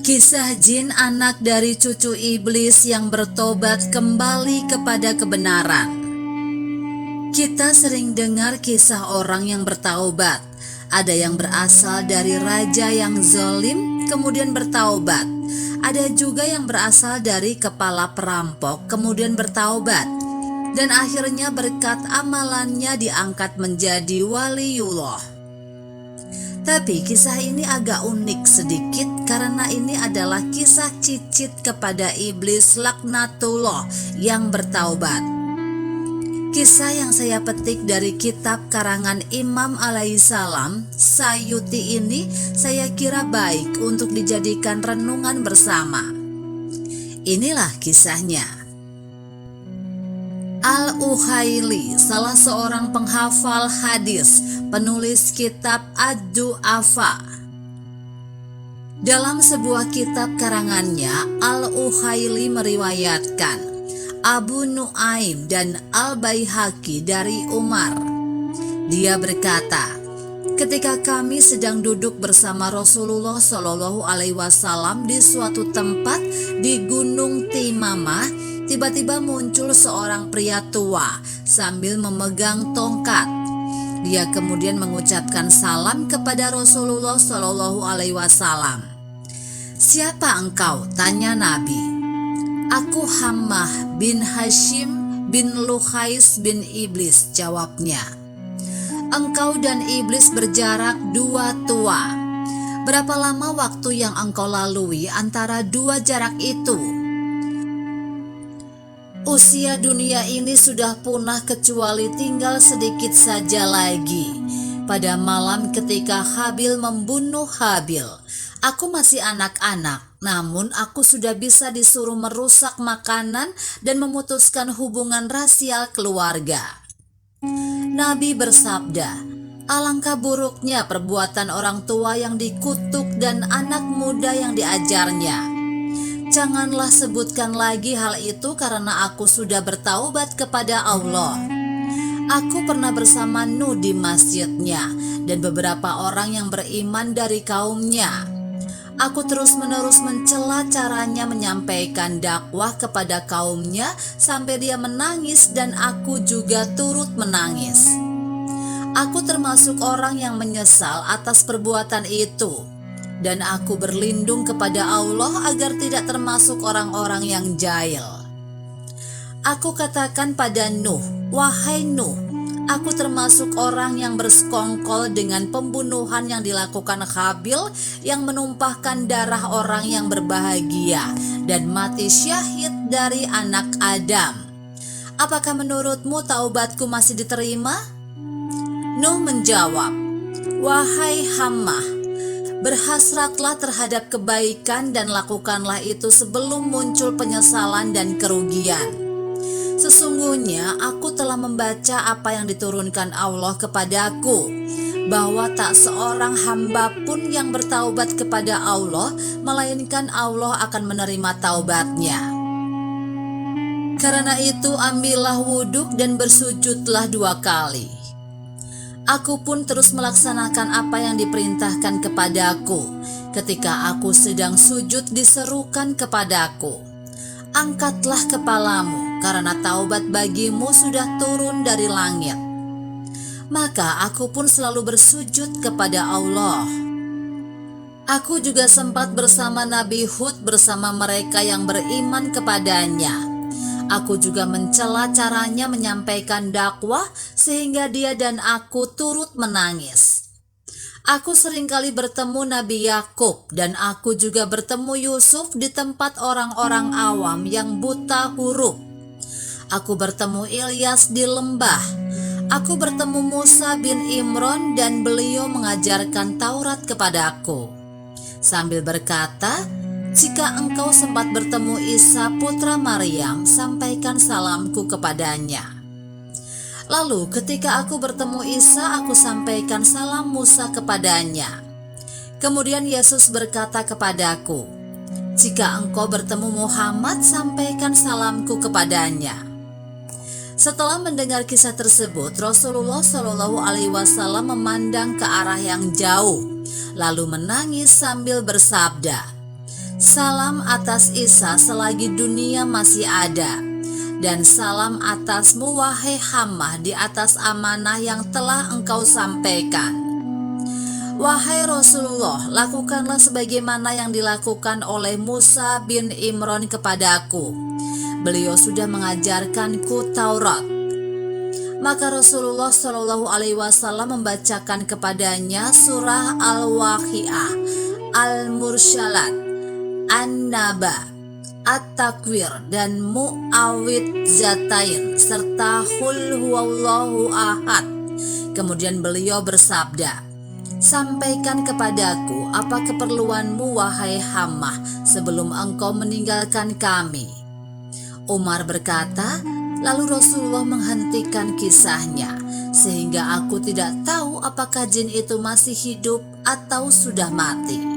Kisah jin anak dari cucu iblis yang bertobat kembali kepada kebenaran. Kita sering dengar kisah orang yang bertaubat. Ada yang berasal dari raja yang zalim kemudian bertaubat. Ada juga yang berasal dari kepala perampok kemudian bertaubat. Dan akhirnya berkat amalannya diangkat menjadi waliullah. Tapi kisah ini agak unik sedikit karena ini adalah kisah cicit kepada iblis laknatullah yang bertaubat. Kisah yang saya petik dari kitab karangan Imam alaihissalam, Sayuti, ini saya kira baik untuk dijadikan renungan bersama. Inilah kisahnya. Al-Uhaili, salah seorang penghafal hadis, penulis kitab Ad-Du'afa. Dalam sebuah kitab karangannya, Al-Uhaili meriwayatkan Abu Nuaim dan Al-Baihaqi dari Umar. Dia berkata, ketika kami sedang duduk bersama Rasulullah Shallallahu Alaihi Wasallam di suatu tempat di Gunung Timamah, tiba-tiba muncul seorang pria tua sambil memegang tongkat. Dia kemudian mengucapkan salam kepada Rasulullah Shallallahu Alaihi Wasallam. "Siapa engkau?" tanya Nabi. "Aku Hammah bin Hashim bin Luhais bin Iblis," jawabnya. "Engkau dan Iblis berjarak 2 tua. Berapa lama waktu yang engkau lalui antara 2 jarak itu?" "Usia dunia ini sudah punah kecuali tinggal sedikit saja lagi. Pada malam ketika Habil membunuh Habil, aku masih anak-anak, namun aku sudah bisa disuruh merusak makanan dan memutuskan hubungan rasial keluarga." Nabi bersabda, "Alangkah buruknya perbuatan orang tua yang dikutuk dan anak muda yang diajarnya. Janganlah sebutkan lagi hal itu karena aku sudah bertaubat kepada Allah. Aku pernah bersama Nuh di masjidnya dan beberapa orang yang beriman dari kaumnya. Aku terus-menerus mencela caranya menyampaikan dakwah kepada kaumnya sampai dia menangis dan aku juga turut menangis. Aku termasuk orang yang menyesal atas perbuatan itu. Dan aku berlindung kepada Allah agar tidak termasuk orang-orang yang jahil. Aku katakan pada Nuh, 'Wahai Nuh, aku termasuk orang yang bersekongkol dengan pembunuhan yang dilakukan Habil yang menumpahkan darah orang yang berbahagia dan mati syahid dari anak Adam. Apakah menurutmu taubatku masih diterima?' Nuh menjawab, 'Wahai Hammah, berhasratlah terhadap kebaikan dan lakukanlah itu sebelum muncul penyesalan dan kerugian. Sesungguhnya aku telah membaca apa yang diturunkan Allah kepadaku, bahwa tak seorang hamba pun yang bertaubat kepada Allah, melainkan Allah akan menerima taubatnya. Karena itu ambillah wudhu dan bersujudlah 2 kali. Aku pun terus melaksanakan apa yang diperintahkan kepadaku. Ketika aku sedang sujud diserukan kepadaku, 'Angkatlah kepalamu, karena taubat bagimu sudah turun dari langit.' Maka aku pun selalu bersujud kepada Allah. Aku juga sempat bersama Nabi Hud bersama mereka yang beriman kepadanya. Aku juga mencela caranya menyampaikan dakwah sehingga dia dan aku turut menangis. Aku seringkali bertemu Nabi Yakub dan aku juga bertemu Yusuf di tempat orang-orang awam yang buta huruf. Aku bertemu Ilyas di lembah. Aku bertemu Musa bin Imran dan beliau mengajarkan Taurat kepadaku. Sambil berkata, 'Jika engkau sempat bertemu Isa putra Maryam, sampaikan salamku kepadanya.' Lalu ketika aku bertemu Isa, aku sampaikan salam Musa kepadanya. Kemudian Yesus berkata kepadaku, 'Jika engkau bertemu Muhammad, sampaikan salamku kepadanya.' Setelah mendengar kisah tersebut, Rasulullah Shallallahu Alaihi Wasallam memandang ke arah yang jauh, lalu menangis sambil bersabda, Salam atas Isa selagi dunia masih ada, dan salam atasmu wahai hamba di atas amanah yang telah engkau sampaikan. Wahai Rasulullah, lakukanlah sebagaimana yang dilakukan oleh Musa bin Imran kepadaku. Beliau sudah mengajarkanku Taurat. Maka Rasulullah Shallallahu Alaihi Wasallam membacakan kepadanya surah Al-Waqiah, Al-Mursyalat, An-Naba, At-Takwir, dan Mu'awwidzatain, serta Qul huwallahu ahad. Kemudian beliau bersabda, sampaikan kepadaku apa keperluanmu wahai hamba sebelum engkau meninggalkan kami. Umar berkata, lalu Rasulullah menghentikan kisahnya, sehingga aku tidak tahu apakah jin itu masih hidup atau sudah mati.